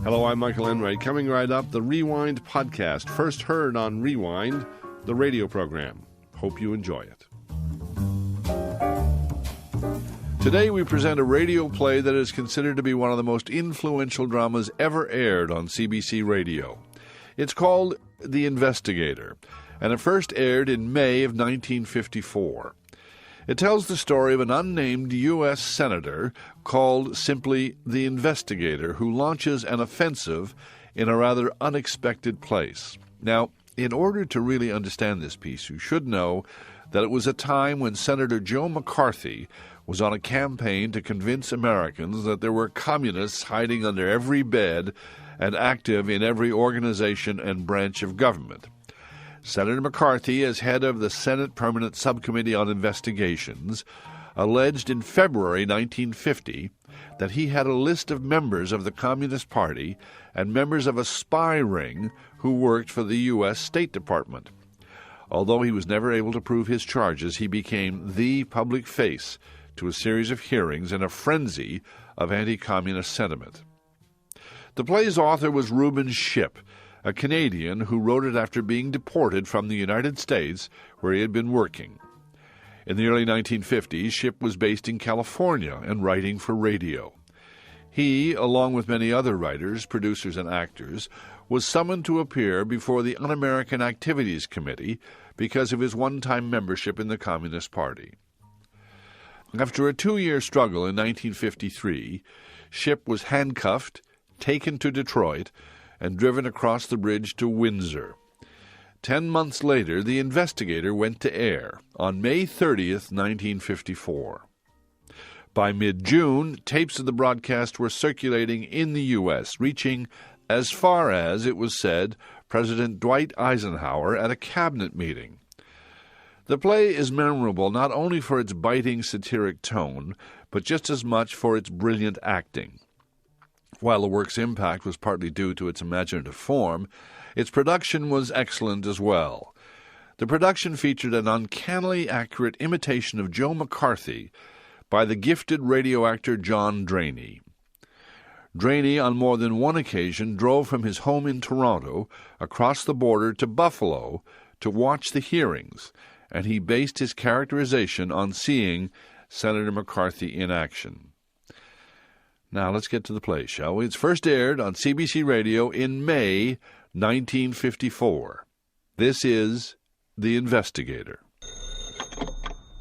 Hello, I'm Michael Enright. Coming right up, the Rewind podcast, first heard on Rewind, the radio program. Hope you enjoy it. Today we present a radio play that is considered to be one of the most influential dramas ever aired on CBC Radio. It's called The Investigator, and it first aired in May of 1954. It tells the story of an unnamed U.S. senator called simply the Investigator, who launches an offensive in a rather unexpected place. Now, in order to really understand this piece, you should know that it was a time when Senator Joe McCarthy was on a campaign to convince Americans that there were communists hiding under every bed and active in every organization and branch of government. Senator McCarthy, as head of the Senate Permanent Subcommittee on Investigations, alleged in February 1950 that he had a list of members of the Communist Party and members of a spy ring who worked for the U.S. State Department. Although he was never able to prove his charges, he became the public face to a series of hearings in a frenzy of anti-communist sentiment. The play's author was Reuben Shipp, a Canadian who wrote it after being deported from the United States, where he had been working. In the early 1950s, Shipp was based in California and writing for radio. He, along with many other writers, producers, and actors, was summoned to appear before the Un-American Activities Committee because of his one-time membership in the Communist Party. After a 2-year struggle in 1953, Shipp was handcuffed, taken to Detroit, and driven across the bridge to Windsor. 10 months later, The Investigator went to air on May 30th, 1954. By mid-June, tapes of the broadcast were circulating in the U.S., reaching as far as, it was said, President Dwight Eisenhower at a cabinet meeting. The play is memorable not only for its biting satiric tone, but just as much for its brilliant acting. While the work's impact was partly due to its imaginative form, its production was excellent as well. The production featured an uncannily accurate imitation of Joe McCarthy by the gifted radio actor John Draney. Draney, on more than one occasion, drove from his home in Toronto across the border to Buffalo to watch the hearings, and he based his characterization on seeing Senator McCarthy in action. Now let's get to the play, shall we? It's first aired on CBC Radio in May 1954. This is The Investigator.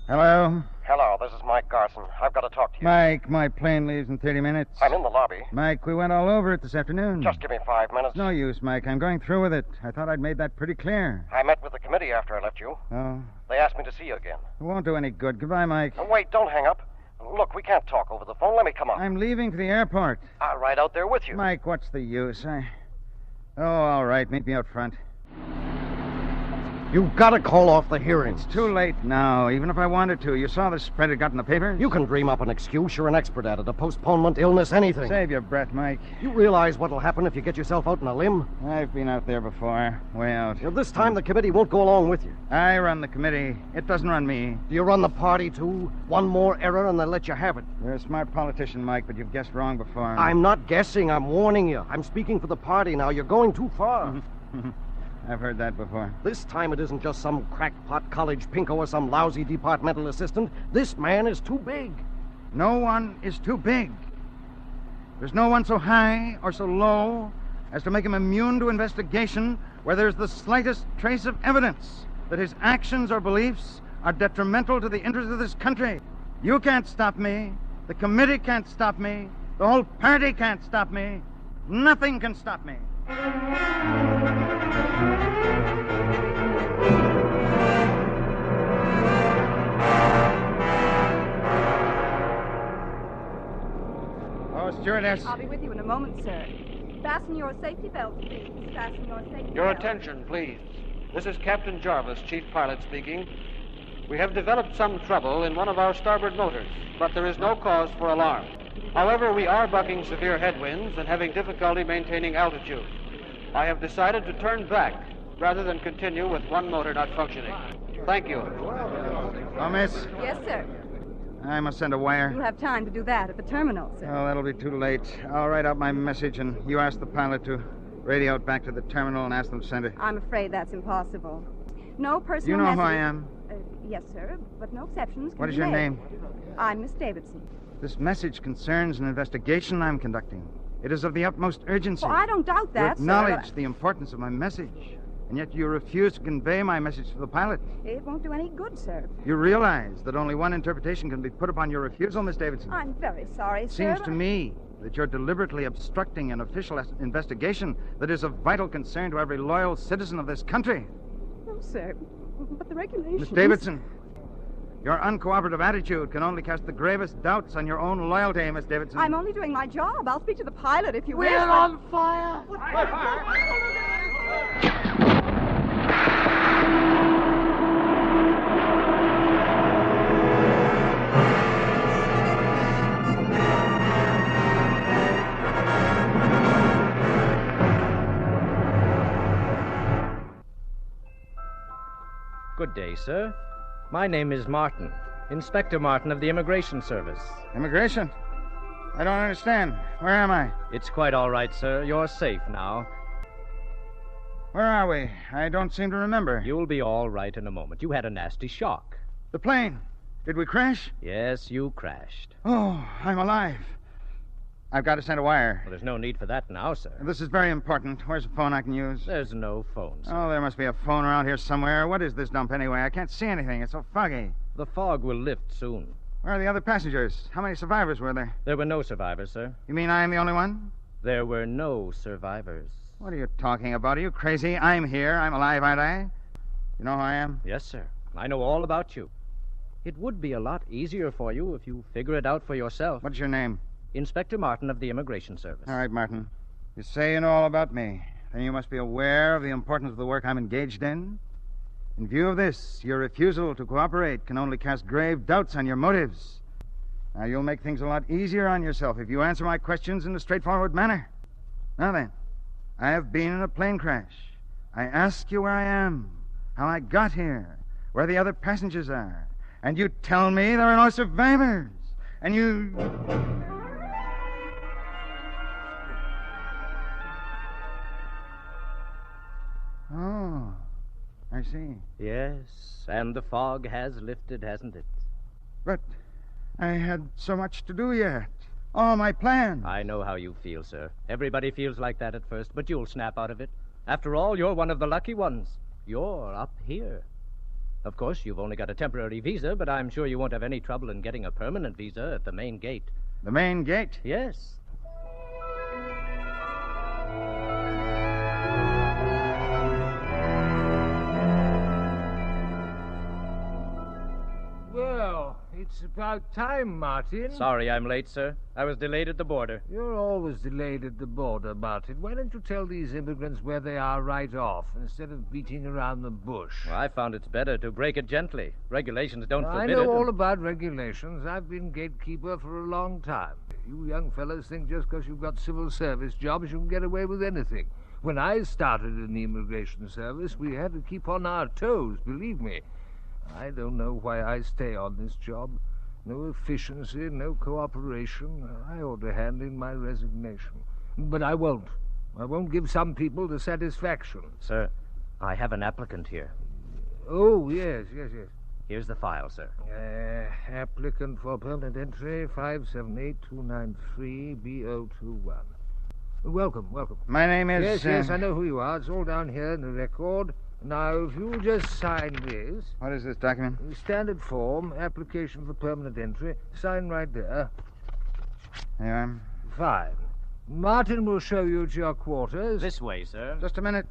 Hello? Hello, this is Mike Garson. I've got to talk to you. Mike, my plane leaves in 30 minutes. I'm in the lobby. Mike, we went all over it this afternoon. Just give me 5 minutes. It's no use, Mike. I'm going through with it. I thought I'd made that pretty clear. I met with the committee after I left you. Oh? They asked me to see you again. It won't do any good. Goodbye, Mike. Wait, don't hang up. Look, we can't talk over the phone. Let me come up. I'm leaving for the airport. I'll ride out there with you. Mike, what's the use? Oh, all right. Meet me out front. You've got to call off the hearings. It's too late now, even if I wanted to. You saw the spread it got in the paper? You can dream up an excuse. You're an expert at it. A postponement, illness, anything. Save your breath, Mike. You realize what'll happen if you get yourself out on a limb? I've been out there before. Way out. This time the committee won't go along with you. I run the committee. It doesn't run me. Do you run the party, too? One more error and they'll let you have it. You're a smart politician, Mike, but you've guessed wrong before. I'm not guessing. I'm warning you. I'm speaking for the party now. You're going too far. I've heard that before. This time it isn't just some crackpot college pinko or some lousy departmental assistant. This man is too big. No one is too big. There's no one so high or so low as to make him immune to investigation where there's the slightest trace of evidence that his actions or beliefs are detrimental to the interests of this country. You can't stop me. The committee can't stop me. The whole party can't stop me. Nothing can stop me. Oh, stewardess. I'll be with you in a moment, sir. Fasten your safety belts, please. Fasten your safety Your belts. attention, please. This is Captain Jarvis, Chief Pilot speaking. We have developed some trouble in one of our starboard motors, but there is no cause for alarm. However, we are bucking severe headwinds and having difficulty maintaining altitude. I have decided to turn back rather than continue with one motor not functioning. Thank you. Oh, miss. Yes, sir. I must send a wire. You'll have time to do that at the terminal, sir. Oh, that'll be too late. I'll write out my message, and you ask the pilot to radio it back to the terminal and ask them to send it. I'm afraid that's impossible. No personal You know message... who I am. Yes, sir, but no exceptions can What be is your made. name? I'm Miss Davidson. This message concerns an investigation I'm conducting. It is of the utmost urgency. Oh, I don't doubt You that, acknowledge sir. the importance of my message, and yet you refuse to convey my message to the pilot. It won't do any good, sir. You realize that only one interpretation can be put upon your refusal, Miss Davidson. I'm very sorry, It sir. seems to me that you're deliberately obstructing an official investigation that is of vital concern to every loyal citizen of this country. No, sir. But the regulations... Miss Davidson, your uncooperative attitude can only cast the gravest doubts on your own loyalty, Miss Davidson. I'm only doing my job. I'll speak to the pilot if you wish. We're but- on fire! Good day, sir. My name is Martin, Inspector Martin of the Immigration Service. Immigration? I don't understand. Where am I? It's quite all right, sir. You're safe now. Where are we? I don't seem to remember. You'll be all right in a moment. You had a nasty shock. The plane. Did we crash? Yes, you crashed. Oh, I'm alive. I've got to send a wire. Well, there's no need for that now, sir. This is very important. Where's the phone I can use? There's no phone, sir. Oh, there must be a phone around here somewhere. What is this dump anyway? I can't see anything. It's so foggy. The fog will lift soon. Where are the other passengers? How many survivors were there? There were no survivors, sir. You mean I'm the only one? There were no survivors. What are you talking about? Are you crazy? I'm here. I'm alive, aren't I? You know who I am? Yes, sir. I know all about you. It would be a lot easier for you if you figure it out for yourself. What's your name? Inspector Martin of the Immigration Service. All right, Martin. You say you know all about me. Then you must be aware of the importance of the work I'm engaged in. In view of this, your refusal to cooperate can only cast grave doubts on your motives. Now, you'll make things a lot easier on yourself if you answer my questions in a straightforward manner. Now then, I have been in a plane crash. I ask you where I am, how I got here, where the other passengers are. And you tell me there are no survivors. And you... Oh, I see. Yes, and the fog has lifted, hasn't it? But I had so much to do yet. All my plans. I know how you feel, sir. Everybody feels like that at first, but you'll snap out of it. After all, you're one of the lucky ones. You're up here. Of course, you've only got a temporary visa, but I'm sure you won't have any trouble in getting a permanent visa at the main gate. The main gate? Yes. Well, it's about time, Martin. Sorry I'm late, sir. I was delayed at the border. You're always delayed at the border, Martin. Why don't you tell these immigrants where they are right off, instead of beating around the bush? Well, I found it's better to break it gently. Regulations don't I forbid know it. all about regulations. I've been gatekeeper for a long time. You young fellows think just because you've got civil service jobs you can get away with anything. When I started in the immigration service, we had to keep on our toes, believe me. I don't know why I stay on this job. No efficiency, no cooperation. I ought to hand in my resignation. But I won't. I won't give some people the satisfaction. Sir, I have an applicant here. Oh, yes. Here's the file, sir. Applicant for permanent entry, 578-293-BO21. Welcome. My name is... Yes, I know who you are. It's all down here in the record. Now, if you'll just sign this. What is this document? Standard form, application for permanent entry. Sign right there. There you are. Fine. Martin will show you to your quarters. This way, sir. Just a minute.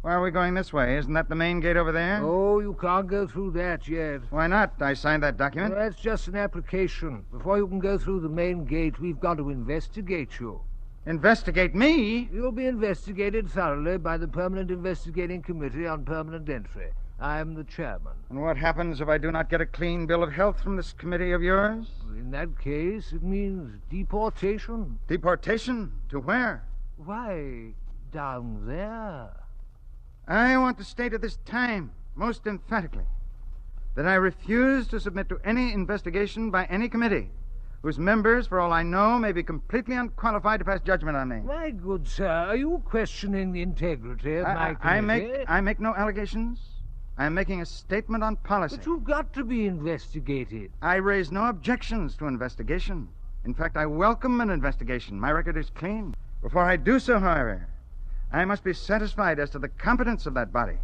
Why are we going this way? Isn't that the main gate over there? Oh, you can't go through that yet. Why not? I signed that document. That's just an application. Before you can go through the main gate, we've got to investigate you. Investigate me? You'll be investigated thoroughly by the Permanent Investigating Committee on Permanent Entry. I'm the chairman. And what happens if I do not get a clean bill of health from this committee of yours? In that case, it means deportation. Deportation? To where? Why, down there. I want to state at this time, most emphatically, that I refuse to submit to any investigation by any committee whose members, for all I know, may be completely unqualified to pass judgment on me. My good sir, are you questioning the integrity of my committee? I make no allegations. I am making a statement on policy. But you've got to be investigated. I raise no objections to investigation. In fact, I welcome an investigation. My record is clean. Before I do so, however, I must be satisfied as to the competence of that body.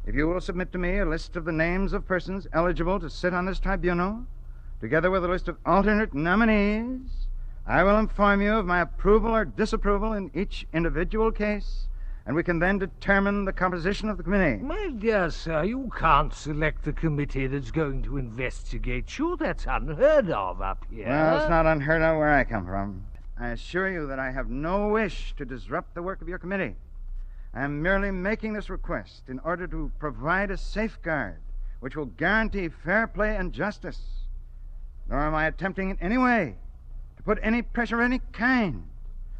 If you will submit to me a list of the names of persons eligible to sit on this tribunal, together with a list of alternate nominees, I will inform you of my approval or disapproval in each individual case, and we can then determine the composition of the committee. My dear sir, you can't select the committee that's going to investigate you. That's unheard of up here. Well, it's not unheard of where I come from. I assure you that I have no wish to disrupt the work of your committee. I am merely making this request in order to provide a safeguard which will guarantee fair play and justice. Nor am I attempting in any way to put any pressure of any kind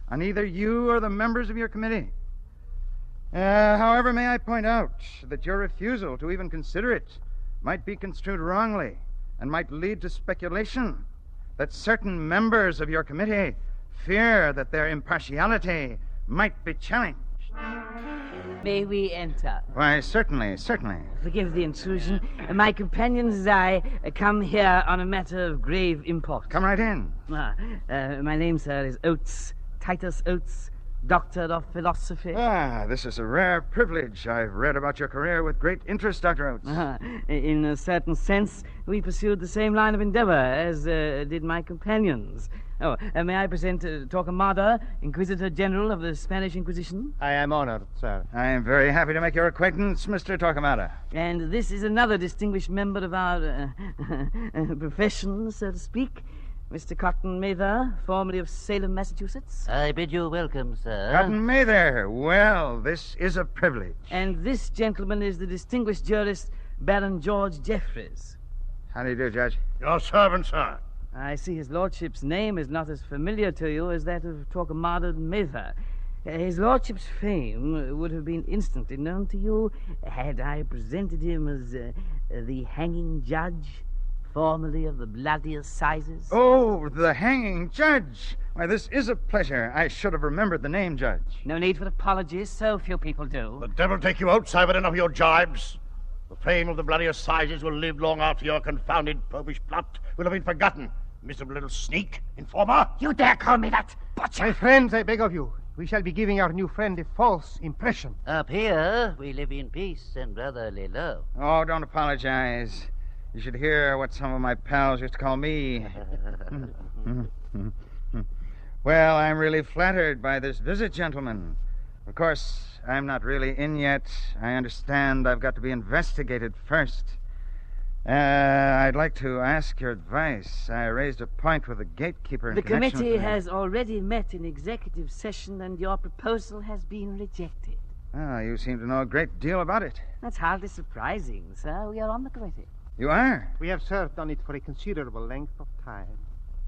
on either you or the members of your committee. However, may I point out that your refusal to even consider it might be construed wrongly and might lead to speculation that certain members of your committee fear that their impartiality might be challenged. May we enter? Why, certainly. Forgive the intrusion. My companions and I come here on a matter of grave import. Come right in. My name, sir, is Oates, Titus Oates, Doctor of Philosophy. This is a rare privilege. I've read about your career with great interest, Dr. Oates. In a certain sense, we pursued the same line of endeavor as did my companions. May I present Torquemada, Inquisitor General of the Spanish Inquisition? I am honored, sir. I am very happy to make your acquaintance, Mr. Torquemada. And this is another distinguished member of our profession, so to speak, Mr. Cotton Mather, formerly of Salem, Massachusetts. I bid you welcome, sir. Cotton Mather. Well, this is a privilege. And this gentleman is the distinguished jurist, Baron George Jeffreys. How do you do, Judge? Your servant, sir. I see his lordship's name is not as familiar to you as that of Torquemada Mather. His lordship's fame would have been instantly known to you had I presented him as the hanging judge, formerly of the bloody assizes. Oh, the hanging judge. Why, this is a pleasure. I should have remembered the name, Judge. No need for apologies. So few people do. The devil take you out, I've had enough of your jibes. The fame of the bloody assizes will live long after your confounded popish plot will have been forgotten. Miserable little sneak, informer. You dare call me that, butcher? My friends, I beg of you, we shall be giving our new friend a false impression. Up here, we live in peace and brotherly love. Oh, don't apologize. You should hear what some of my pals used to call me. Well, I'm really flattered by this visit, gentlemen. Of course, I'm not really in yet. I understand I've got to be investigated first. I'd like to ask your advice. I raised a point with the gatekeeper in The connection committee with has already met in executive session, and your proposal has been rejected. Oh, you seem to know a great deal about it. That's hardly surprising, sir. We are on the committee. You are? We have served on it for a considerable length of time.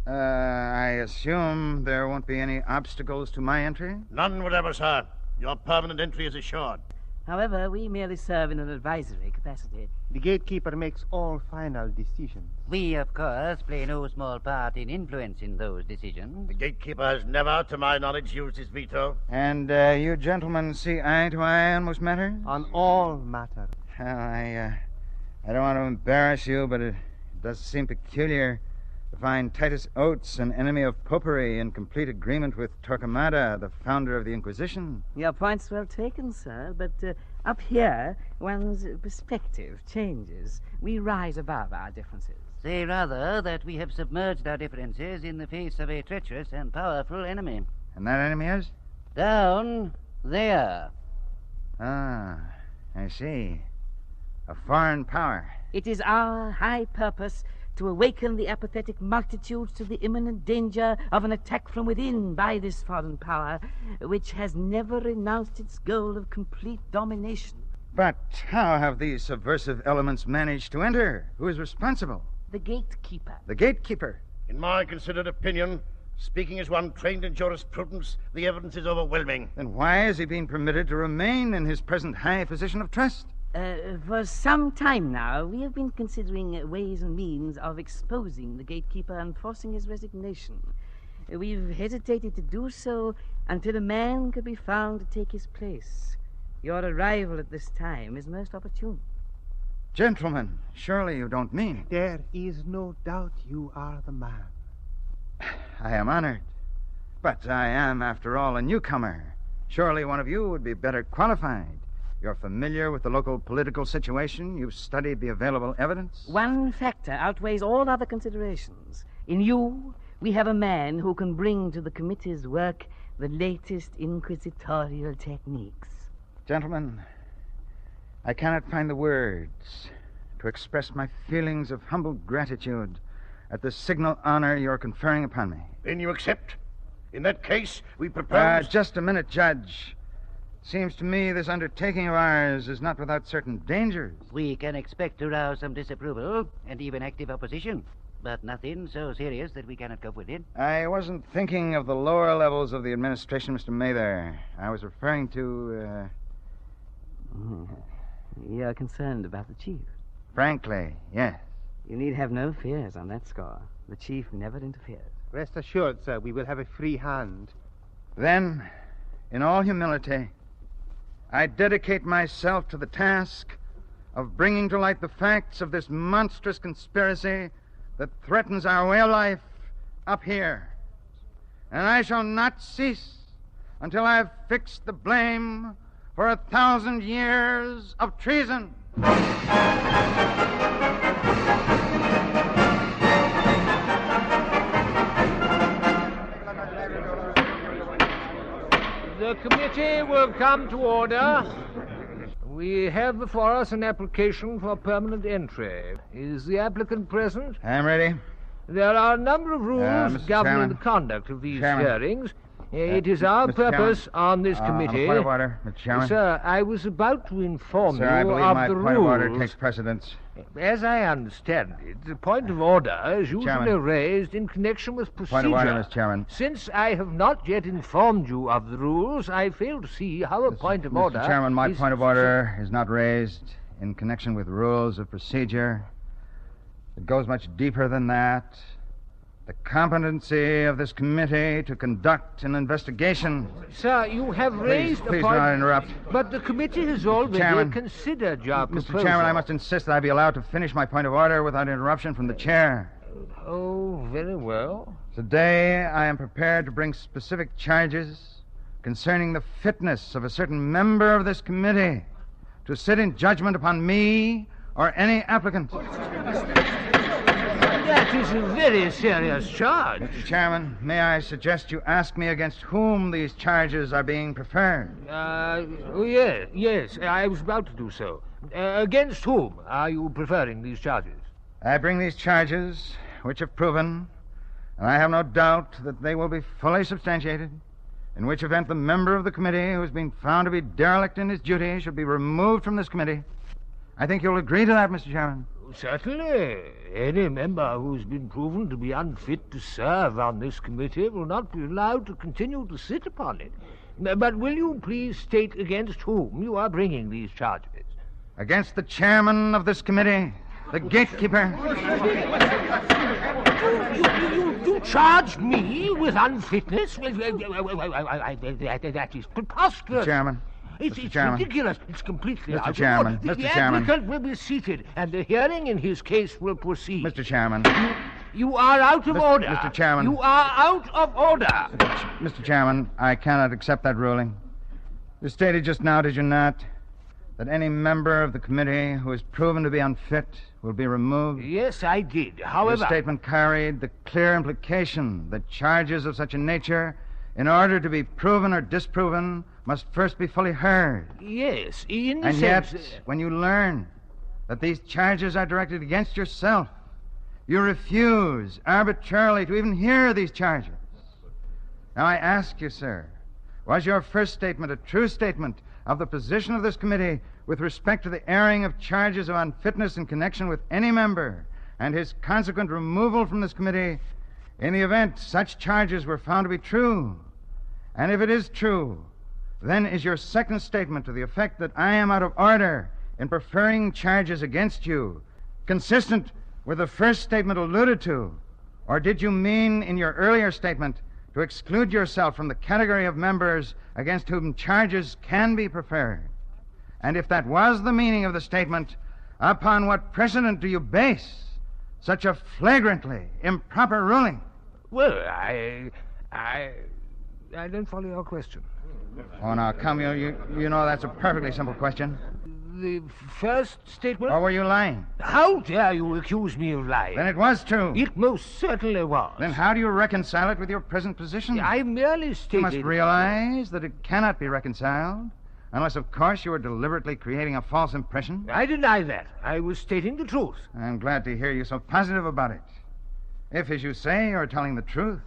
I assume there won't be any obstacles to my entry? None whatever, sir. Your permanent entry is assured. However, we merely serve in an advisory capacity. The gatekeeper makes all final decisions. We, of course, play no small part in influencing those decisions. The gatekeeper has never, to my knowledge, used his veto. And you gentlemen see eye to eye on most matters? On all matters. Well, I don't want to embarrass you, but it does seem peculiar to find Titus Oates, an enemy of popery, in complete agreement with Torquemada, the founder of the Inquisition. Your point's well taken, sir, but up here, one's perspective changes. We rise above our differences. Say rather that we have submerged our differences in the face of a treacherous and powerful enemy. And that enemy is? Down there. Ah, I see. A foreign power. It is our high purpose to awaken the apathetic multitudes to the imminent danger of an attack from within by this foreign power, which has never renounced its goal of complete domination. But how have these subversive elements managed to enter? Who is responsible? The gatekeeper. The gatekeeper? In my considered opinion, speaking as one trained in jurisprudence, the evidence is overwhelming. Then why is he being permitted to remain in his present high position of trust? For some time now, we have been considering ways and means of exposing the gatekeeper and forcing his resignation. We've hesitated to do so until a man could be found to take his place. Your arrival at this time is most opportune. Gentlemen, surely you don't mean... There is no doubt you are the man. I am honored. But I am, after all, a newcomer. Surely one of you would be better qualified. You're familiar with the local political situation. You've studied the available evidence. One factor outweighs all other considerations. In you, we have a man who can bring to the committee's work the latest inquisitorial techniques. Gentlemen, I cannot find the words to express my feelings of humble gratitude at the signal honor you're conferring upon me. Then you accept? In that case, we propose... Just a minute, Judge. Seems to me this undertaking of ours is not without certain dangers. We can expect to rouse some disapproval and even active opposition, but nothing so serious that we cannot cope with it. I wasn't thinking of the lower levels of the administration, Mr. Mather. I was referring to, You're concerned about the chief? Frankly, yes. You need have no fears on that score. The chief never interferes. Rest assured, sir, we will have a free hand. Then, in all humility, I dedicate myself to the task of bringing to light the facts of this monstrous conspiracy that threatens our way of life up here. And I shall not cease until I have fixed the blame for 1,000 years of treason. The committee will come to order. We have before us an application for permanent entry. Is the applicant present? I'm ready. There are a number of rules Mr. governing Chairman. the conduct of these Chairman. hearings. It is our Mr. purpose Chairman. on this committee... Point of order, Mr. Chairman. Sir, I was about to inform Sir, you I believe of my the point rules. of order takes precedence. As I understand it, the point of order is usually Chairman. raised in connection with procedure. Point of order, Mr. Chairman. Since I have not yet informed you of the rules, I fail to see how a point of order... Mr. Chairman, my is... point of order is not raised in connection with rules of procedure. It goes much deeper than that. The competency of this committee to conduct an investigation. Sir, you have raised Please a do point... not interrupt. But the committee has already Chairman. considered your proposal. Mr. Chairman, I must insist that I be allowed to finish my point of order without interruption from the chair. Oh, very well. Today, I am prepared to bring specific charges concerning the fitness of a certain member of this committee to sit in judgment upon me or any applicant. That is a very serious charge. Mr. Chairman, may I suggest you ask me against whom these charges are being preferred? Yes, I was about to do so. Against whom are you preferring these charges? I bring these charges, which if proven, and I have no doubt that they will be fully substantiated, in which event the member of the committee who has been found to be derelict in his duty should be removed from this committee. I think you'll agree to that, Mr. Chairman. Certainly. Any member who's been proven to be unfit to serve on this committee will not be allowed to continue to sit upon it. But will you please state against whom you are bringing these charges? Against the chairman of this committee, the gatekeeper. You charge me with unfitness? That is preposterous. Chairman. It's Chairman. ridiculous. It's completely Mr. out of Chairman. order. Mr. The Chairman. applicant will be seated, and the hearing in his case will proceed. Mr. Chairman. You are out of order. Mr. Chairman. You are out of order. Mr. Chairman, I cannot accept that ruling. You stated just now, did you not, that any member of the committee who is proven to be unfit will be removed? Yes, I did. However... Your statement carried the clear implication that charges of such a nature, in order to be proven or disproven, must first be fully heard. Yes, in the And sense... yet, when you learn that these charges are directed against yourself, you refuse arbitrarily to even hear these charges. Now I ask you, sir, was your first statement a true statement of the position of this committee with respect to the airing of charges of unfitness in connection with any member and his consequent removal from this committee in the event such charges were found to be true? And if it is true, then is your second statement to the effect that I am out of order in preferring charges against you consistent with the first statement alluded to? Or did you mean in your earlier statement to exclude yourself from the category of members against whom charges can be preferred? And if that was the meaning of the statement, upon what precedent do you base such a flagrantly improper ruling? Well, I don't follow your question. Oh, now, come, you know that's a perfectly simple question. The first statement? Or were you lying? How dare you accuse me of lying? Then it was true. It most certainly was. Then how do you reconcile it with your present position? I merely stated... You must realize that it cannot be reconciled, unless, of course, you are deliberately creating a false impression. I deny that. I was stating the truth. I'm glad to hear you so positive about it. If, as you say, you're telling the truth,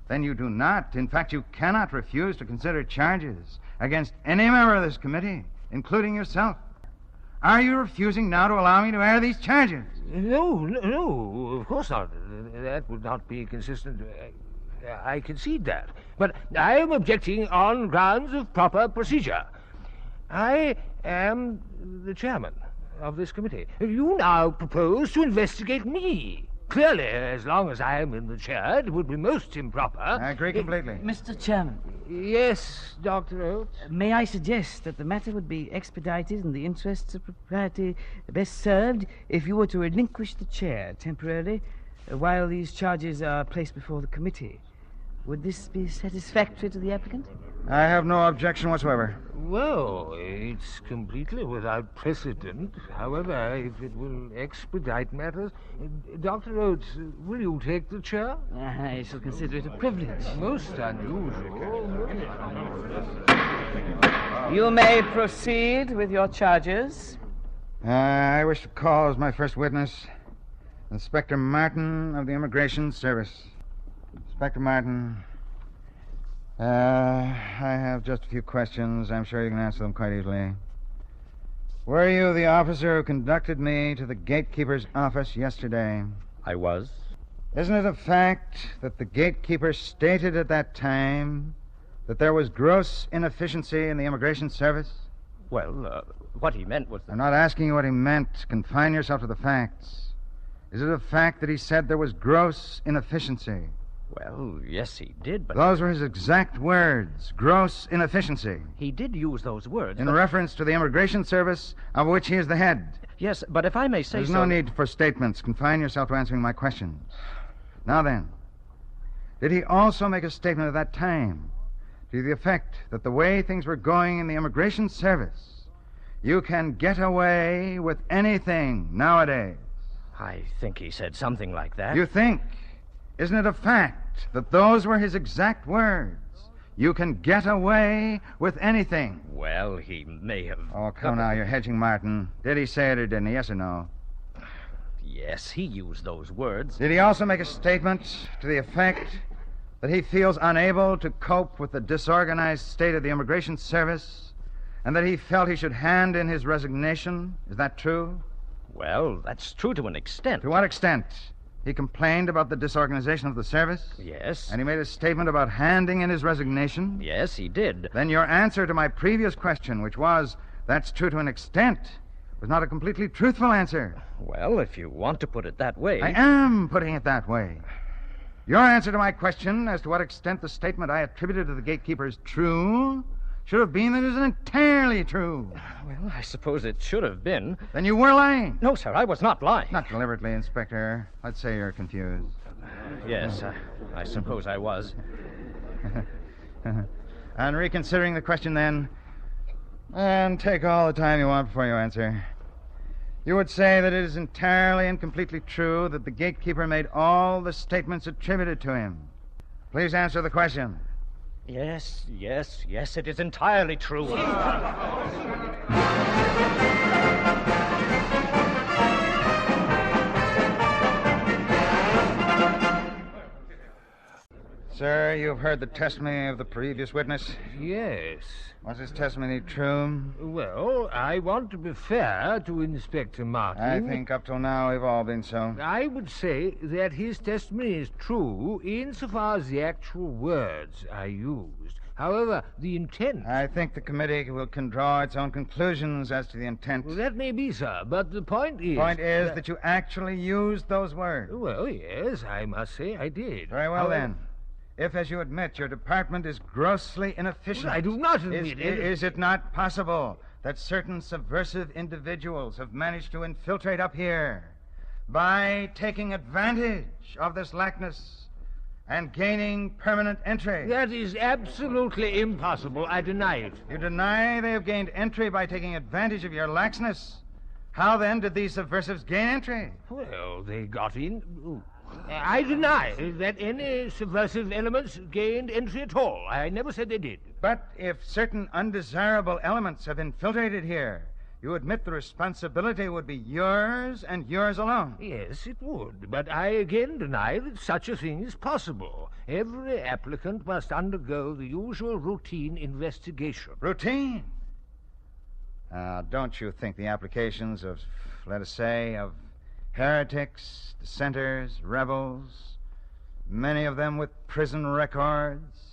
then you do not, in fact, you cannot refuse to consider charges against any member of this committee, including yourself. Are you refusing now to allow me to air these charges? No, of course not. That would not be consistent. I concede that. But I am objecting on grounds of proper procedure. I am the chairman of this committee. You now propose to investigate me. Clearly, as long as I am in the chair, it would be most improper. I agree completely. Mr. Chairman. Yes, Dr. Oates? May I suggest that the matter would be expedited in the interests of propriety best served if you were to relinquish the chair temporarily while these charges are placed before the committee. Would this be satisfactory to the applicant? I have no objection whatsoever. Well, it's completely without precedent. However, if it will expedite matters... Dr. Oates, will you take the chair? I shall consider it a privilege. Most unusual. You may proceed with your charges. I wish to call as my first witness Inspector Martin of the Immigration Service. Inspector Martin... I have just a few questions. I'm sure you can answer them quite easily. Were you the officer who conducted me to the gatekeeper's office yesterday? I was. Isn't it a fact that the gatekeeper stated at that time that there was gross inefficiency in the immigration service? Well, what he meant was that... I'm not asking you what he meant. Confine yourself to the facts. Is it a fact that he said there was gross inefficiency? Well, yes, he did, but... Those were his exact words, gross inefficiency. He did use those words, in reference to the immigration service, of which he is the head. Yes, but if I may say There's so... no need for statements. Confine yourself to answering my questions. Now then, did he also make a statement at that time to the effect that the way things were going in the immigration service, you can get away with anything nowadays? I think he said something like that. You think? Isn't it a fact that those were his exact words? You can get away with anything. Well, he may have... Oh, come now, you're hedging, Martin. Did he say it or didn't he? Yes or no? Yes, he used those words. Did he also make a statement to the effect that he feels unable to cope with the disorganized state of the immigration service and that he felt he should hand in his resignation? Is that true? Well, that's true to an extent. To what extent? He complained about the disorganization of the service? Yes. And he made a statement about handing in his resignation? Yes, he did. Then your answer to my previous question, which was, that's true to an extent, was not a completely truthful answer. Well, if you want to put it that way... I am putting it that way. Your answer to my question as to what extent the statement I attributed to the gatekeeper is true should have been that it isn't entirely true. Well, I suppose it should have been. Then you were lying. No, sir, I was not lying. Not deliberately, Inspector. Let's say you're confused. Yes, I suppose I was. On reconsidering the question, then, and take all the time you want before you answer, you would say that it is entirely and completely true that the gatekeeper made all the statements attributed to him. Please answer the question. Yes, it is entirely true. Sir, you've heard the testimony of the previous witness? Yes. Was his testimony true? Well, I want to be fair to Inspector Martin. I think up till now we've all been so. I would say that his testimony is true insofar as the actual words are used. However, the intent... I think the committee can draw its own conclusions as to the intent. Well, that may be, sir, but the point is... The point is that you actually used those words. Well, yes, I must say I did. Very well, then. If, as you admit, your department is grossly inefficient... Well, I do not admit it. Is it not possible that certain subversive individuals have managed to infiltrate up here by taking advantage of this laxness and gaining permanent entry? That is absolutely impossible. I deny it. You deny they have gained entry by taking advantage of your laxness? How, then, did these subversives gain entry? Well, they got in... I deny that any subversive elements gained entry at all. I never said they did. But if certain undesirable elements have infiltrated here, you admit the responsibility would be yours and yours alone. Yes, it would. But I again deny that such a thing is possible. Every applicant must undergo the usual routine investigation. Routine? Don't you think the applications of, let us say, of heretics, dissenters, rebels, many of them with prison records,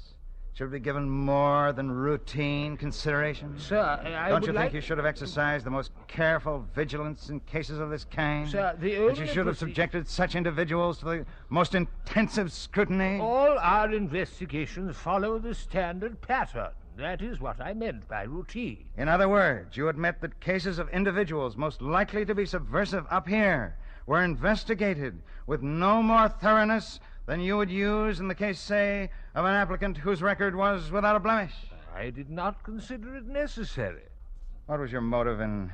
should be given more than routine consideration? Sir, Don't you think you should have exercised the most careful vigilance in cases of this kind? Sir, that you should have subjected such individuals to the most intensive scrutiny? All our investigations follow the standard pattern. That is what I meant by routine. In other words, you admit that cases of individuals most likely to be subversive up here were investigated with no more thoroughness than you would use in the case, say, of an applicant whose record was without a blemish. I did not consider it necessary. What was your motive in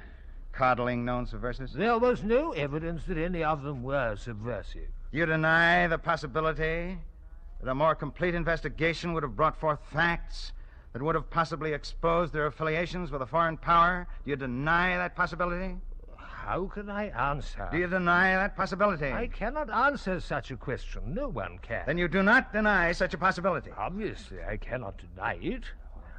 coddling known subversives? There was no evidence that any of them were subversive. You deny the possibility that a more complete investigation would have brought forth facts that would have possibly exposed their affiliations with a foreign power? Do you deny that possibility? How can I answer? Do you deny that possibility? I cannot answer such a question. No one can. Then you do not deny such a possibility? Obviously, I cannot deny it.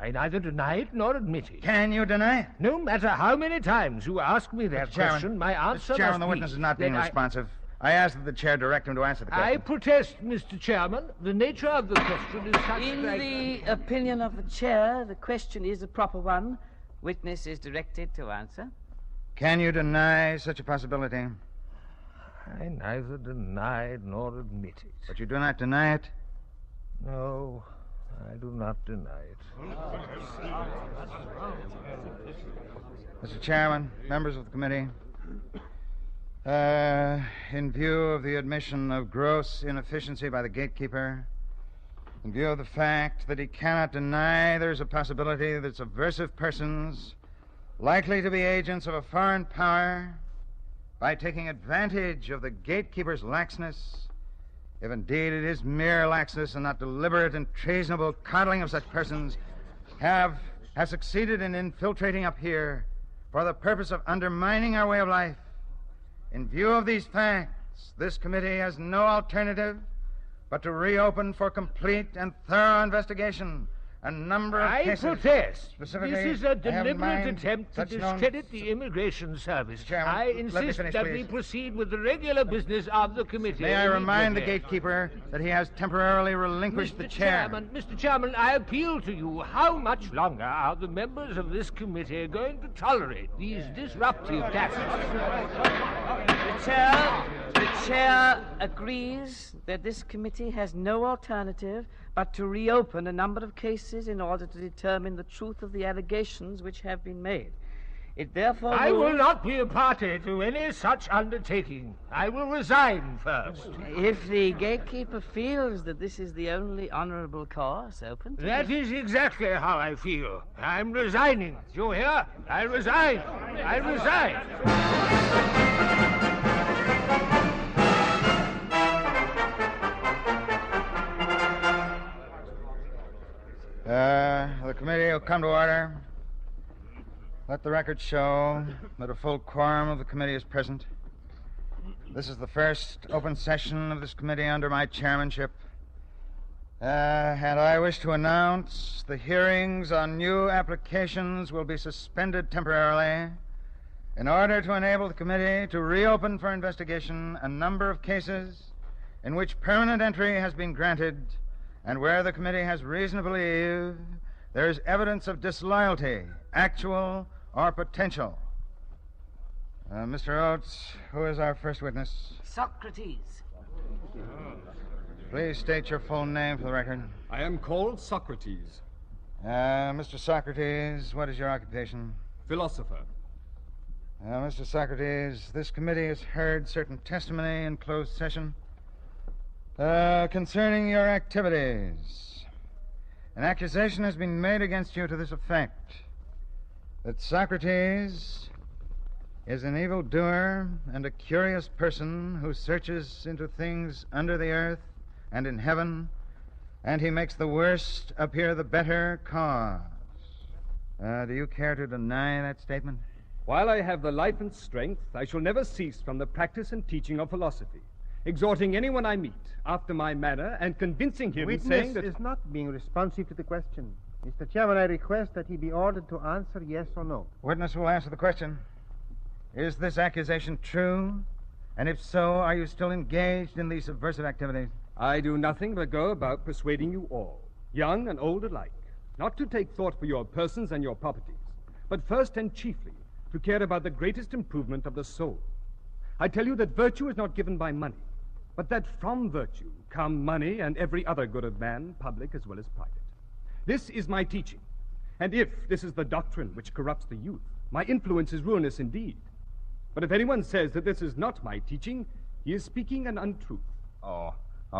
I neither deny it nor admit it. Can you deny it? No matter how many times you ask me that question, my answer Mr. Chairman, the must witness be is not being responsive. I ask that the chair direct him to answer the question. I protest, Mr. Chairman. The nature of the question is such In that... the opinion of the chair, the question is a proper one. Witness is directed to answer. Can you deny such a possibility? I neither deny nor admit it. But you do not deny it? No, I do not deny it. Mr. Chairman, members of the committee, in view of the admission of gross inefficiency by the gatekeeper, in view of the fact that he cannot deny there's a possibility that subversive persons likely to be agents of a foreign power, by taking advantage of the gatekeeper's laxness, if indeed it is mere laxness and not deliberate and treasonable coddling of such persons, have succeeded in infiltrating up here for the purpose of undermining our way of life. In view of these facts, this committee has no alternative but to reopen for complete and thorough investigation a number of cases... I protest. This Specifically, is a I have in deliberate mind attempt to such known- discredit the Immigration Service. Chairman, I let me insist finish, that please. we proceed with the regular business of the committee. May I remind the immediately. gatekeeper that he has temporarily relinquished the chair. Mr. Chairman, I appeal to you. How much longer are the members of this committee going to tolerate these disruptive tactics? The chair agrees that this committee has no alternative but to reopen a number of cases in order to determine the truth of the allegations which have been made. It therefore I will not be a party to any such undertaking. I will resign first. If the gatekeeper feels that this is the only honorable course open to That is exactly how I feel. I'm resigning. Do you hear? I resign. I resign. The committee will come to order. Let the record show that a full quorum of the committee is present. This is the first open session of this committee under my chairmanship. And I wish to announce the hearings on new applications will be suspended temporarily in order to enable the committee to reopen for investigation a number of cases in which permanent entry has been granted and where the committee has reason to believe there is evidence of disloyalty, actual or potential. Mr. Oates, who is our first witness? Socrates. Please state your full name for the record. I am called Socrates. Mr. Socrates, what is your occupation? Philosopher. Mr. Socrates, this committee has heard certain testimony in closed session concerning your activities. An accusation has been made against you to this effect, that Socrates is an evildoer and a curious person who searches into things under the earth and in heaven, and he makes the worst appear the better cause. Do you care to deny that statement? While I have the life and strength, I shall never cease from the practice and teaching of philosophy, exhorting anyone I meet after my manner and convincing him, Witness saying that... is not being responsive to the question. Mr. Chairman, I request that he be ordered to answer yes or no. Witness will answer the question. Is this accusation true? And if so, are you still engaged in these subversive activities? I do nothing but go about persuading you all, young and old alike, not to take thought for your persons and your properties, but first and chiefly to care about the greatest improvement of the soul. I tell you that virtue is not given by money, but that from virtue come money and every other good of man, public as well as private. This is my teaching, and if this is the doctrine which corrupts the youth, my influence is ruinous indeed. But if anyone says that this is not my teaching, he is speaking an untruth. Oh,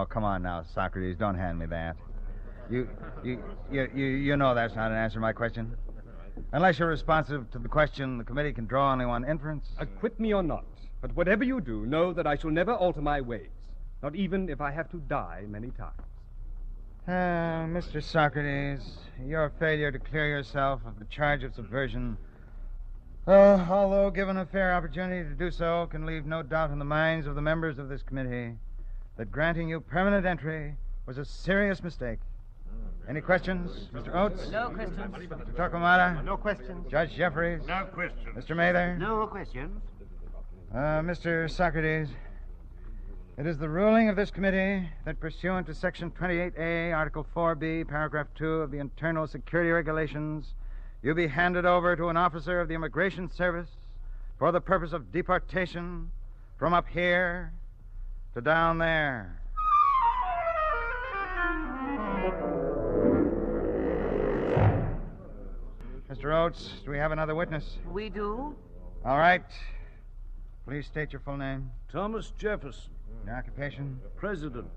come on now, Socrates. Don't hand me that. You know that's not an answer to my question. Unless you're responsive to the question, the committee can draw only one inference. Acquit me or not, but whatever you do, know that I shall never alter my ways, not even if I have to die many times. Mr. Socrates, your failure to clear yourself of the charge of subversion, although given a fair opportunity to do so, can leave no doubt in the minds of the members of this committee that granting you permanent entry was a serious mistake. Any questions? Mr. Oates? No questions. Mr. Torquemada? No questions. Judge Jeffries? No questions. Mr. Mather? No questions. Mr. Socrates, it is the ruling of this committee that pursuant to Section 28A, Article 4B, Paragraph 2 of the Internal Security Regulations, you be handed over to an officer of the Immigration Service for the purpose of deportation from up here to down there. Mr. Oates, do we have another witness? We do. All right. Please state your full name. Thomas Jefferson. Your occupation? President.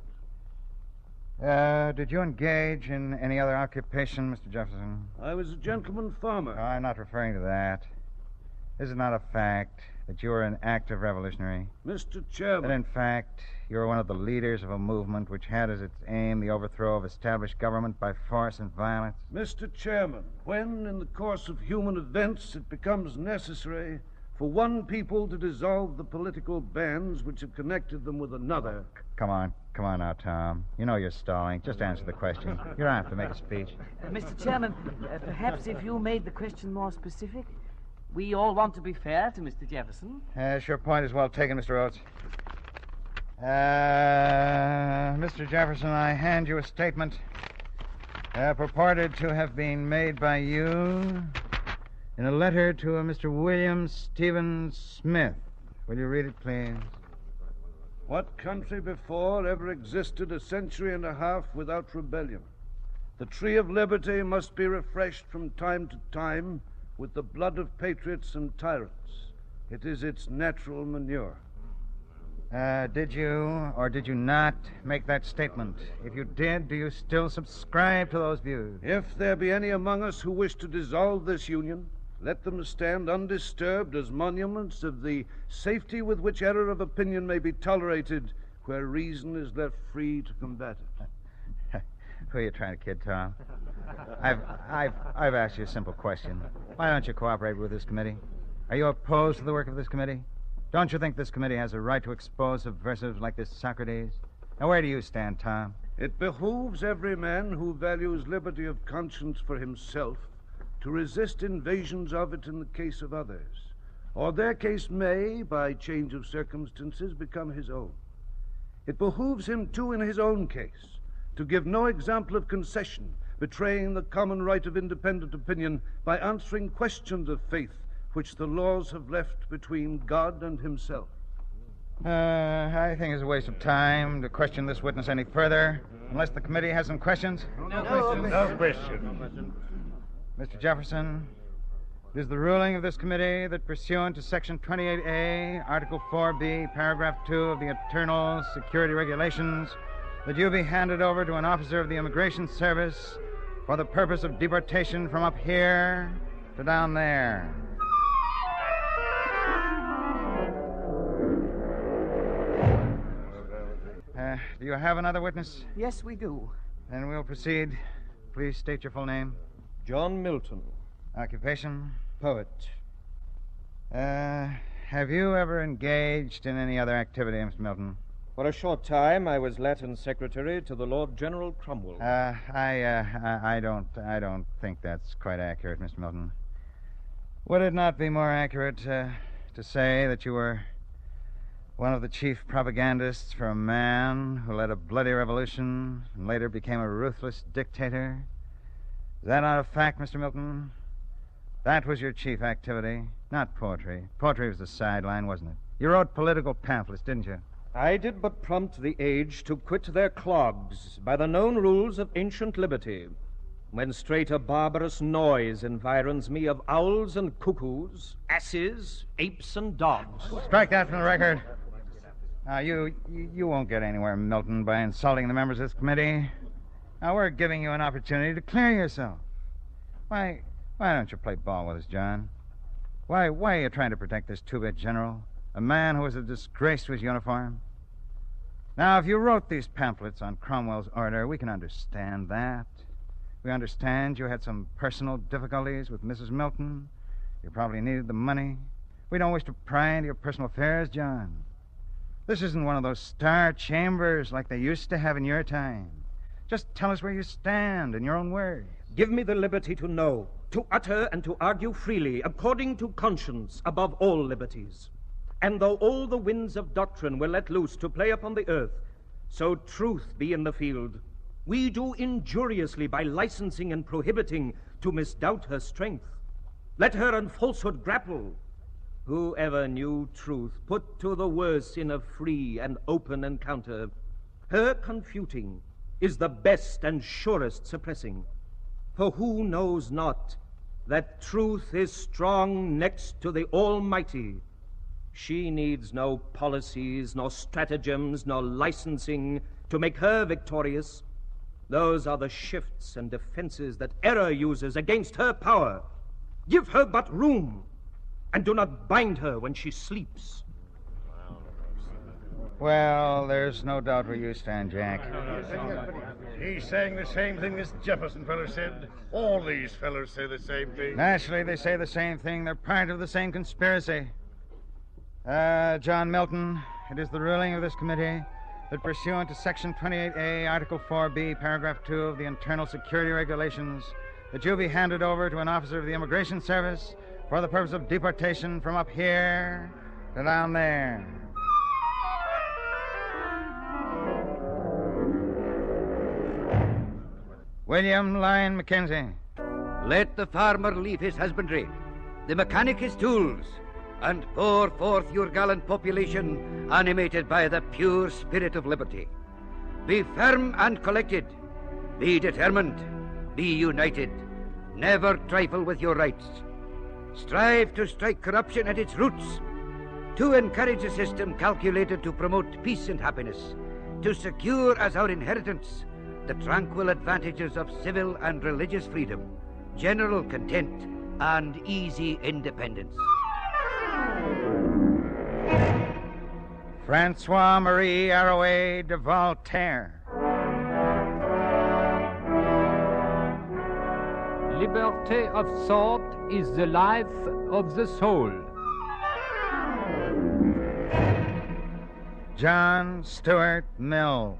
Did you engage in any other occupation, Mr. Jefferson? I was a gentleman farmer. No, I'm not referring to that. Is it not a fact that you were an active revolutionary? Mr. Chairman. That, in fact, you were one of the leaders of a movement which had as its aim the overthrow of established government by force and violence? Mr. Chairman, when, in the course of human events, it becomes necessary for one people to dissolve the political bands which have connected them with another... Come on now, Tom. You know you're stalling. Just answer the question. You don't have to make a speech. Mr. Chairman, perhaps if you made the question more specific. We all want to be fair to Mr. Jefferson. Your point is well taken, Mr. Oates. Mr. Jefferson, I hand you a statement purported to have been made by you in a letter to a Mr. William Stephen Smith. Will you read it, please? What country before ever existed a century and a half without rebellion? The tree of liberty must be refreshed from time to time with the blood of patriots and tyrants. It is its natural manure. Did you or did you not make that statement? If you did, do you still subscribe to those views? If there be any among us who wish to dissolve this union, let them stand undisturbed as monuments of the safety with which error of opinion may be tolerated where reason is left free to combat it. Who are you trying to kid, Tom? I've asked you a simple question. Why don't you cooperate with this committee? Are you opposed to the work of this committee? Don't you think this committee has a right to expose subversives like this Socrates? Now, where do you stand, Tom? It behooves every man who values liberty of conscience for himself to resist invasions of it in the case of others, or their case may, by change of circumstances, become his own. It behooves him, too, in his own case, to give no example of concession, betraying the common right of independent opinion by answering questions of faith which the laws have left between God and himself. I think it's a waste of time to question this witness any further, unless the committee has some questions. No question. Mr. Jefferson, it is the ruling of this committee that pursuant to Section 28A, Article 4B, Paragraph 2 of the Internal Security Regulations, that you be handed over to an officer of the Immigration Service for the purpose of deportation from up here to down there. Do you have another witness? Yes, we do. Then we'll proceed. Please state your full name. John Milton. Occupation? Poet. Have you ever engaged in any other activity, Mr. Milton? For a short time, I was Latin secretary to the Lord General Cromwell. I don't think that's quite accurate, Mr. Milton. Would it not be more accurate to say that you were one of the chief propagandists for a man who led a bloody revolution and later became a ruthless dictator? Is that not a fact, Mr. Milton? That was your chief activity, not poetry. Poetry was the sideline, wasn't it? You wrote political pamphlets, didn't you? I did but prompt the age to quit their clogs by the known rules of ancient liberty, when straight a barbarous noise environs me of owls and cuckoos, asses, apes, and dogs. Strike that from the record. Now, you won't get anywhere, Milton, by insulting the members of this committee. Now, we're giving you an opportunity to clear yourself. Why don't you play ball with us, John? Why are you trying to protect this two-bit general, a man who was a disgrace to his uniform? Now, if you wrote these pamphlets on Cromwell's order, we can understand that. We understand you had some personal difficulties with Mrs. Milton. You probably needed the money. We don't wish to pry into your personal affairs, John. This isn't one of those star chambers like they used to have in your time. Just tell us where you stand in your own words. Give me the liberty to know, to utter and to argue freely, according to conscience, above all liberties. And though all the winds of doctrine were let loose to play upon the earth, so truth be in the field, we do injuriously by licensing and prohibiting to misdoubt her strength. Let her and falsehood grapple. Whoever knew truth put to the worse in a free and open encounter. Her confuting is the best and surest suppressing. For who knows not that truth is strong next to the Almighty? She needs no policies, nor stratagems, nor licensing to make her victorious. Those are the shifts and defenses that error uses against her power. Give her but room, and do not bind her when she sleeps. Well, there's no doubt where you stand, Jack. He's saying the same thing this Jefferson fellow said. All these fellows say the same thing. Naturally, they say the same thing. They're part of the same conspiracy. John Milton, it is the ruling of this committee that pursuant to Section 28A, Article 4B, Paragraph 2 of the Internal Security Regulations, that you be handed over to an officer of the Immigration Service for the purpose of deportation from up here to down there. William Lyon Mackenzie. Let the farmer leave his husbandry, the mechanic his tools, and pour forth your gallant population animated by the pure spirit of liberty. Be firm and collected. Be determined. Be united. Never trifle with your rights. Strive to strike corruption at its roots, to encourage a system calculated to promote peace and happiness, to secure as our inheritance the tranquil advantages of civil and religious freedom, general content, and easy independence. Francois-Marie Arouet de Voltaire. Liberty of thought is the life of the soul. John Stuart Mill.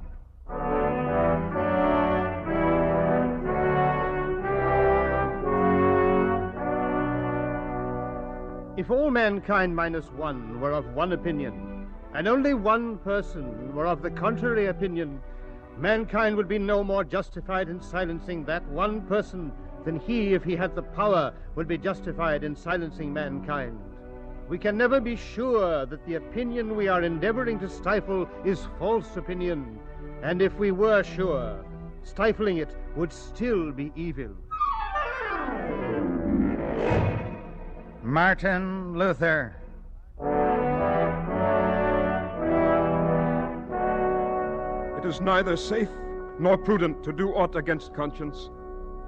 If all mankind minus one were of one opinion, and only one person were of the contrary opinion, Mankind would be no more justified in silencing that one person than he, if he had the power, would be justified in silencing mankind. We can never be sure that the opinion we are endeavoring to stifle is false opinion, and if we were sure, stifling it would still be evil. Martin Luther. It is neither safe nor prudent to do aught against conscience.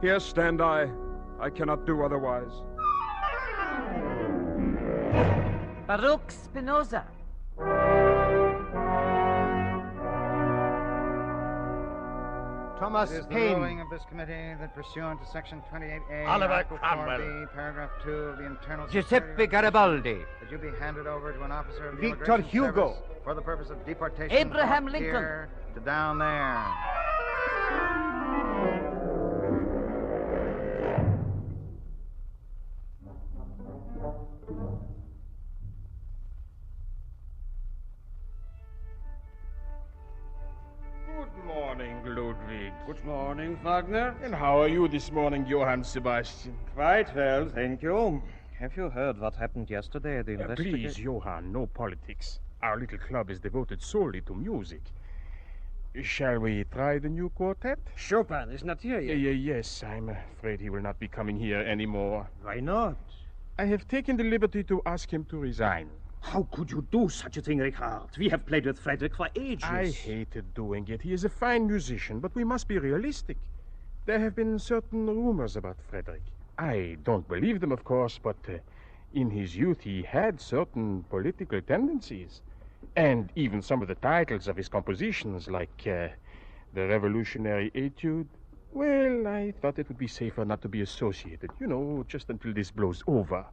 Here stand I cannot do otherwise. Baruch Spinoza. Thomas It is the Paine. ruling of this committee that pursuant to Section 28A, Oliver Article Cromwell. 4B, Paragraph 2 of the Internal Giuseppe Security Garibaldi. that you be handed over to an officer of the Victor Immigration Hugo. Service for the purpose of deportation Abraham from Lincoln. here to down there. Good morning, Ludwig. Good morning, Wagner. And how are you this morning, Johann Sebastian? Quite well, thank you. Have you heard what happened yesterday at the Investigator? Please, Johann, no politics. Our little club is devoted solely to music. Shall we try the new quartet? Chopin is not here yet. Yes, I'm afraid he will not be coming here anymore. Why not? I have taken the liberty to ask him to resign. How could you do such a thing, Richard? We have played with Frederick for ages. I hated doing it. He is a fine musician, but we must be realistic. There have been certain rumors about Frederick. I don't believe them, of course, but in his youth he had certain political tendencies. And even some of the titles of his compositions, like the Revolutionary Etude, well, I thought it would be safer not to be associated, just until this blows over.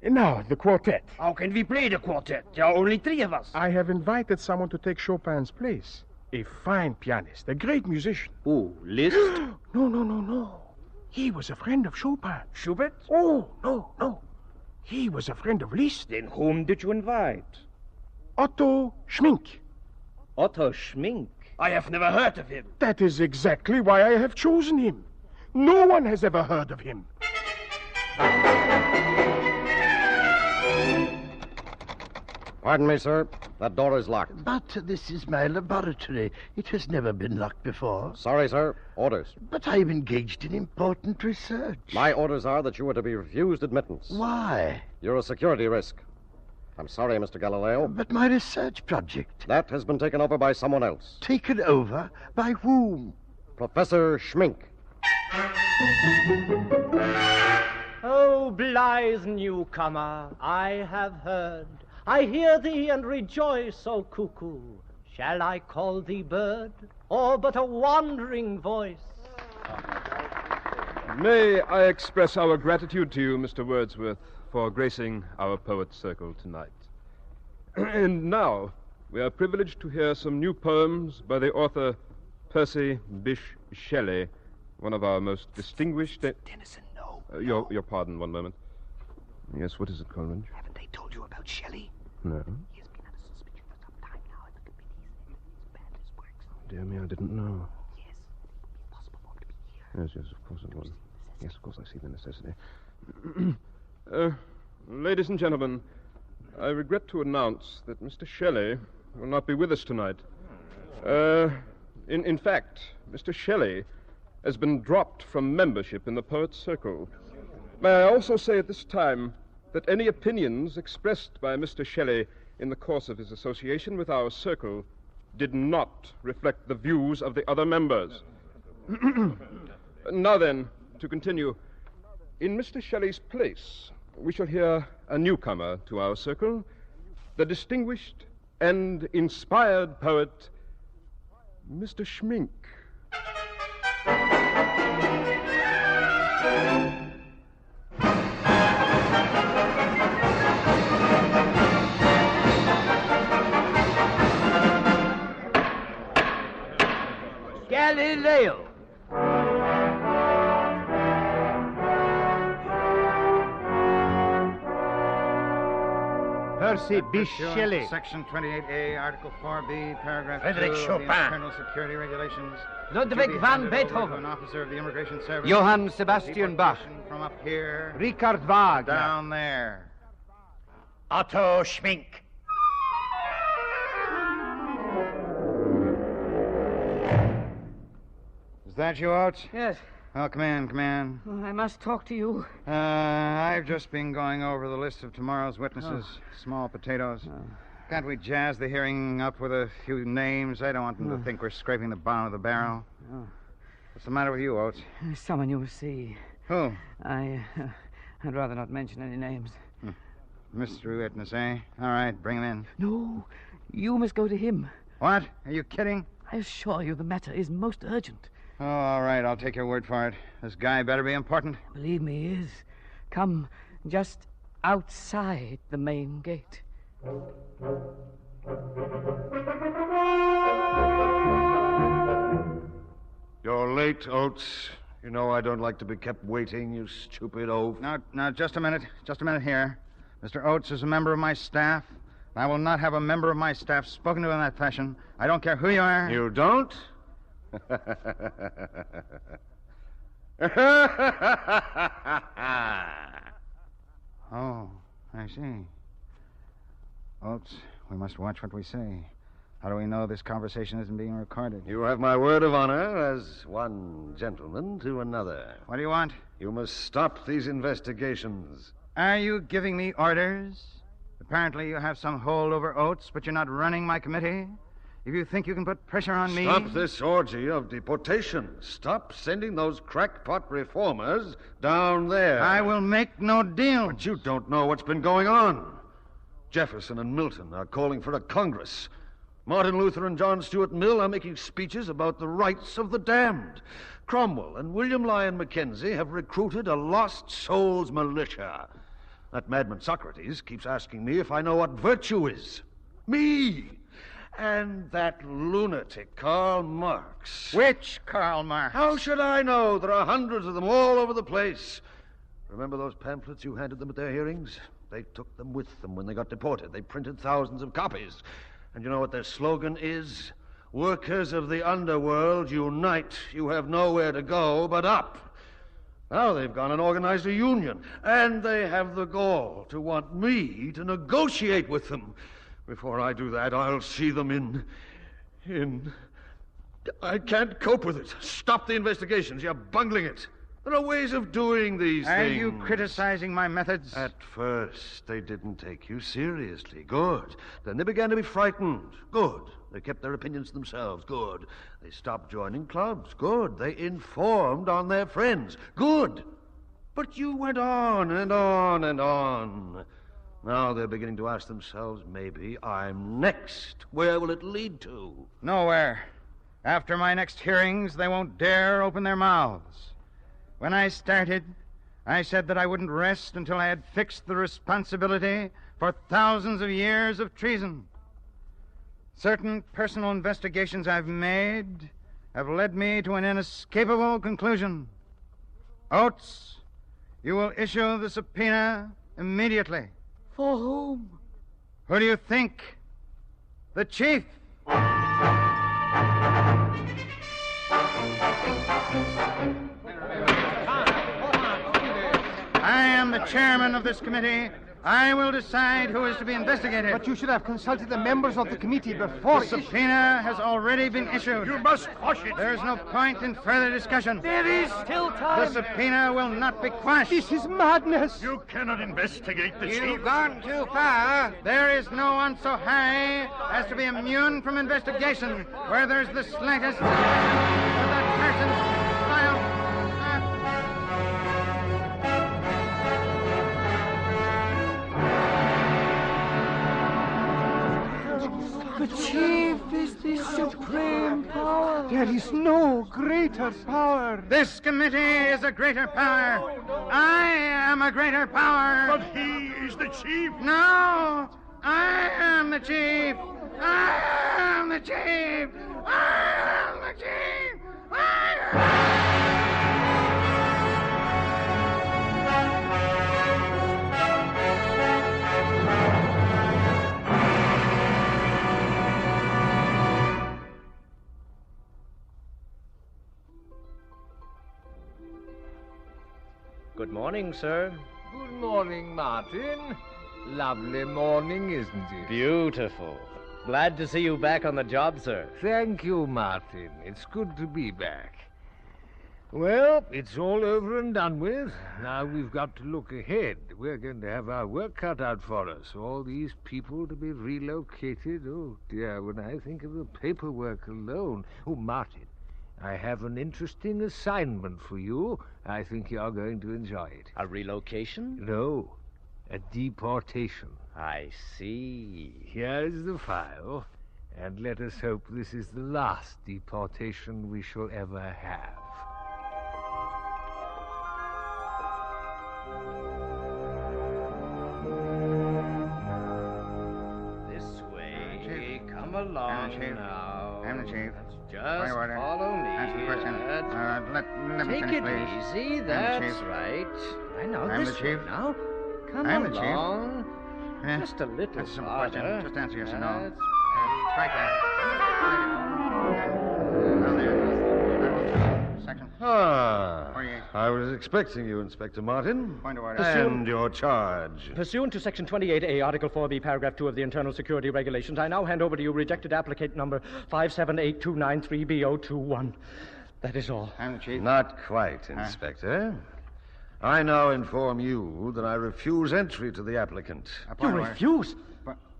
Now, the quartet. How can we play the quartet? There are only 3 of us. I have invited someone to take Chopin's place. A fine pianist, a great musician. Who, Liszt? No. He was a friend of Chopin. Schubert? Oh, no. He was a friend of Liszt. Then whom did you invite? Otto Schmink. Otto Schmink? I have never heard of him. That is exactly why I have chosen him. No one has ever heard of him. Pardon me, sir. That door is locked. But this is my laboratory. It has never been locked before. Sorry, sir. Orders. But I've engaged in important research. My orders are that you are to be refused admittance. Why? You're a security risk. I'm sorry, Mr. Galileo. But my research project. That has been taken over by someone else. Taken over? By whom? Professor Schmink. Oh, blithe newcomer, I have heard. I hear thee and rejoice, O cuckoo. Shall I call thee bird, or but a wandering voice? May I express our gratitude to you, Mr. Wordsworth, for gracing our poet circle tonight. And now, we are privileged to hear some new poems by the author Percy Bysshe Shelley, one of our most distinguished... Tennyson, no. Your pardon, one moment. Yes, what is it, Coleridge? Haven't they told you about Shelley? No. He has been under suspicion for some time now, and the committee is he's banned his works. Dear me, I didn't know. Yes, it would be impossible for him to be here. Yes, of course it was. Yes, of course I see the necessity. Ladies and gentlemen, I regret to announce that Mr. Shelley will not be with us tonight. In fact, Mr. Shelley has been dropped from membership in the Poets' Circle. May I also say at this time that any opinions expressed by Mr. Shelley in the course of his association with our circle did not reflect the views of the other members. Now then, to continue, in Mr. Shelley's place, we shall hear a newcomer to our circle, the distinguished and inspired poet, Mr. Schmink. Galileo. Her mercy, be Pursuant Shelley. to Section 28A, Article 4B, Paragraph Frederick 2 of the Chopin. Internal Security Regulations. Ludwig to be van handed over to Beethoven. An officer of the Immigration Service. Johann Sebastian Bach. From up here. Richard Wagner. Down there. Otto Schmink. Is that you, Oates? Yes. Oh, come in. Oh, I must talk to you. I've just been going over the list of tomorrow's witnesses. Small potatoes. Can't we jazz the hearing up with a few names? I don't want them to think we're scraping the bottom of the barrel. What's the matter with you, Oates? Someone you will see. Who? I'd rather not mention any names. Mystery witness, eh? All right, bring him in. No, you must go to him. What? Are you kidding? I assure you the matter is most urgent. Oh, all right, I'll take your word for it. This guy better be important. Believe me, he is. Come just outside the main gate. You're late, Oates. You know I don't like to be kept waiting, you stupid oaf. Now, just a minute. Just a minute here. Mr. Oates is a member of my staff. I will not have a member of my staff spoken to in that fashion. I don't care who you are. You don't? Oh, I see. Oates, we must watch what we say. How do we know this conversation isn't being recorded? You have my word of honor as one gentleman to another. What do you want? You must stop these investigations. Are you giving me orders? Apparently you have some hold over Oates, but you're not running my committee. If you think you can put pressure on me... Stop this orgy of deportation. Stop sending those crackpot reformers down there. I will make no deal. But you don't know what's been going on. Jefferson and Milton are calling for a Congress. Martin Luther and John Stuart Mill are making speeches about the rights of the damned. Cromwell and William Lyon Mackenzie have recruited a lost souls militia. That madman Socrates keeps asking me if I know what virtue is. Me! And that lunatic Karl Marx. Which Karl Marx? How should I know? There are hundreds of them all over the place. Remember those pamphlets you handed them at their hearings? They took them with them when they got deported. They printed thousands of copies. And you know what their slogan is? Workers of the underworld, unite. You have nowhere to go but up. Now they've gone and organized a union. And they have the gall to want me to negotiate with them. Before I do that, I'll see them in... I can't cope with it. Stop the investigations. You're bungling it. There are ways of doing these things. Are you criticizing my methods? At first, they didn't take you seriously. Good. Then they began to be frightened. Good. They kept their opinions to themselves. Good. They stopped joining clubs. Good. They informed on their friends. Good. But you went on and on and on. Now they're beginning to ask themselves, maybe I'm next. Where will it lead to? Nowhere. After my next hearings, they won't dare open their mouths. When I started, I said that I wouldn't rest until I had fixed the responsibility for thousands of years of treason. Certain personal investigations I've made have led me to an inescapable conclusion. Oates, you will issue the subpoena immediately. For whom? Who do you think? The chief. I am the chairman of this committee. I will decide who is to be investigated. But you should have consulted the members of the committee before... The subpoena has already been issued. You must quash it. There is no point in further discussion. There is still time. The subpoena will not be quashed. This is madness. You cannot investigate the chief. You've gone too far. There is no one so high as to be immune from investigation where there's the slightest suspicion of that person's vile... The chief is the supreme power. There is no greater power. This committee is a greater power. I am a greater power. But he is the chief. No, I am the chief. I am the chief. I am the chief. I am... Good morning, sir. Good morning, Martin. Lovely morning, isn't it? Beautiful. Glad to see you back on the job, sir. Thank you, Martin. It's good to be back. Well, it's all over and done with. Now we've got to look ahead. We're going to have our work cut out for us. All these people to be relocated. Oh, dear, when I think of the paperwork alone. Oh, Martin, I have an interesting assignment for you. I think you're going to enjoy it. A relocation? No, a deportation. I see. Here's the file, and let us hope this is the last deportation we shall ever have. This way. Come along now. I'm the chief. Just follow me. Answer the question. Let me Take finish, it please. easy. I'm the That's chief. right. I know I'm this the chief. way now. Come I'm the chief. along. Yeah. Just a little That's a simple farther. question. Just answer yes or no. That's Strike that. Now there. Section. Ah, 48. I was expecting you, Inspector Martin. Point of order. And your charge. Pursuant to Section 28A, Article 4B, Paragraph 2 of the Internal Security Regulations, I now hand over to you rejected applicant number 578293021. That is all. I'm the chief. Not quite, Inspector. I now inform you that I refuse entry to the applicant. You refuse?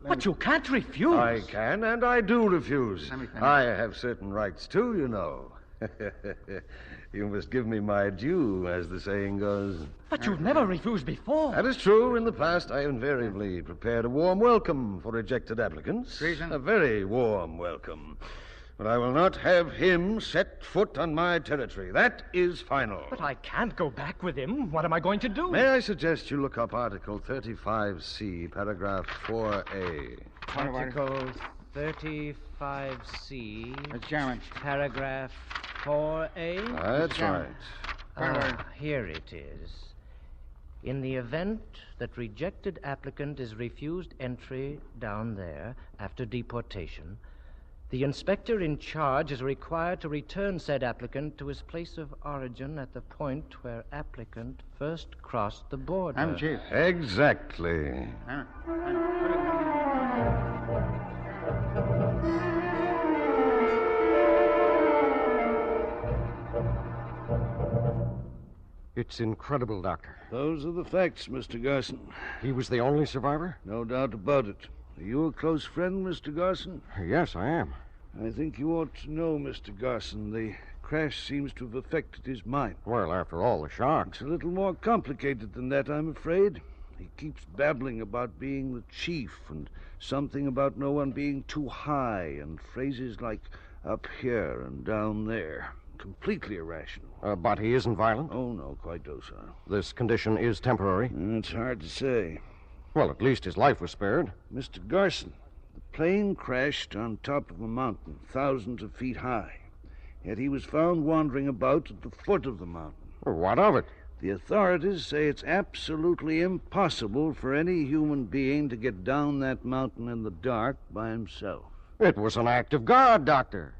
But you can't refuse. I can, and I do refuse. Let me finish. I have certain rights, too, you know. You must give me my due, as the saying goes. But you've never refused before. That is true. In the past, I invariably prepared a warm welcome for rejected applicants. Treason? A very warm welcome. But I will not have him set foot on my territory. That is final. But I can't go back with him. What am I going to do? May I suggest you look up Article 35C, Paragraph 4A. Article 35C. It's Chairman. Paragraph 4A. That's right. Here it is. In the event that rejected applicant is refused entry down there after deportation, the inspector in charge is required to return said applicant to his place of origin at the point where applicant first crossed the border. I'm the chief. Exactly. It's incredible, Doctor. Those are the facts, Mr. Garson. He was the only survivor? No doubt about it. Are you a close friend, Mr. Garson? Yes, I am. I think you ought to know, Mr. Garson. The crash seems to have affected his mind. Well, after all, the shock. It's a little more complicated than that, I'm afraid. He keeps babbling about being the chief and something about no one being too high and phrases like up here and down there. Completely irrational. But he isn't violent? Oh, no, quite docile. This condition is temporary? It's hard to say. Well, at least his life was spared. Mr. Garson, the plane crashed on top of a mountain, thousands of feet high. Yet he was found wandering about at the foot of the mountain. Well, what of it? The authorities say it's absolutely impossible for any human being to get down that mountain in the dark by himself. It was an act of God, Doctor.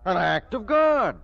An act of God.